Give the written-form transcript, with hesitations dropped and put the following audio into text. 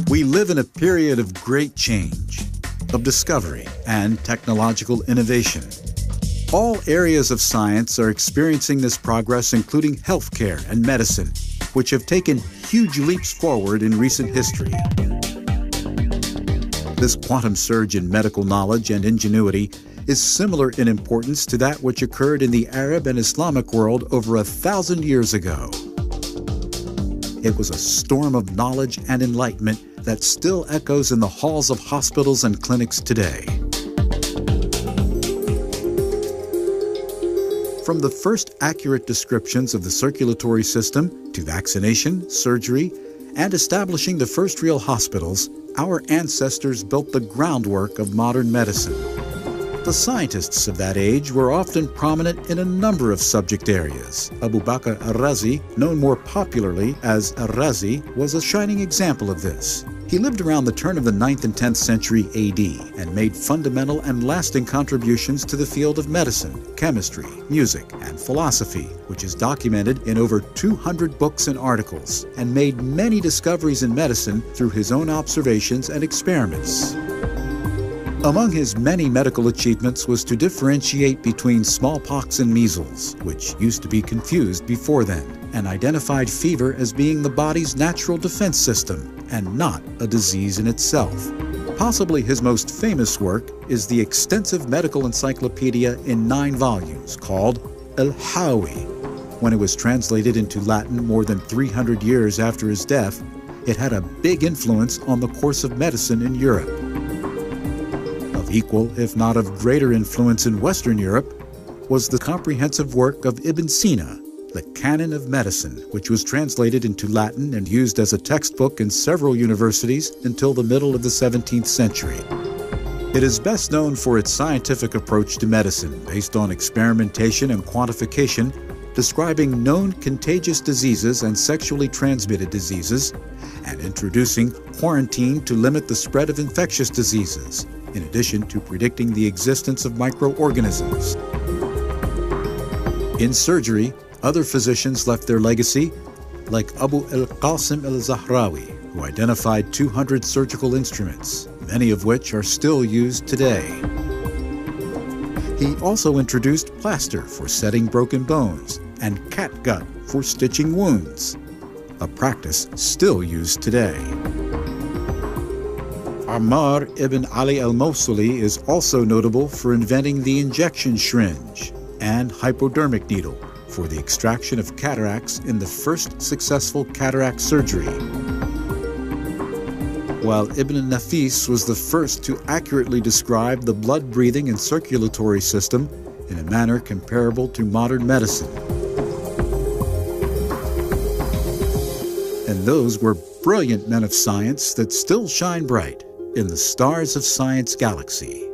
We live in a period of great change, of discovery and technological innovation. All areas of science are experiencing this progress, including healthcare and medicine, which have taken huge leaps forward in recent history. This quantum surge in medical knowledge and ingenuity is similar in importance to that which occurred in the Arab and Islamic world over 1,000 years ago. It was a storm of knowledge and enlightenment that still echoes in the halls of hospitals and clinics today. From the first accurate descriptions of the circulatory system to vaccination, surgery, and establishing the first real hospitals, our ancestors built the groundwork of modern medicine. The scientists of that age were often prominent in a number of subject areas. Abu Bakr al-Razi, known more popularly as al-Razi, was a shining example of this. He lived around the turn of the 9th and 10th century AD and made fundamental and lasting contributions to the field of medicine, chemistry, music, and philosophy, which is documented in over 200 books and articles, and made many discoveries in medicine through his own observations and experiments. Among his many medical achievements was to differentiate between smallpox and measles, which used to be confused before then, and identified fever as being the body's natural defense system and not a disease in itself. Possibly his most famous work is the extensive medical encyclopedia in 9 volumes called Al-Hawi. When it was translated into Latin more than 300 years after his death, it had a big influence on the course of medicine in Europe. Of equal, if not of greater influence in Western Europe, was the comprehensive work of Ibn Sina, The Canon of Medicine, which was translated into Latin and used as a textbook in several universities until the middle of the 17th century. It is best known for its scientific approach to medicine, based on experimentation and quantification, describing known contagious diseases and sexually transmitted diseases, and introducing quarantine to limit the spread of infectious diseases, in addition to predicting the existence of microorganisms. In surgery, other physicians left their legacy, like Abu al-Qasim al-Zahrawi, who identified 200 surgical instruments, many of which are still used today. He also introduced plaster for setting broken bones and catgut for stitching wounds, a practice still used today. Ammar ibn Ali al-Mawsili is also notable for inventing the injection syringe and hypodermic needle for the extraction of cataracts in the first successful cataract surgery. While Ibn Nafis was the first to accurately describe the blood-breathing and circulatory system in a manner comparable to modern medicine. And those were brilliant men of science that still shine bright in the stars of science galaxy.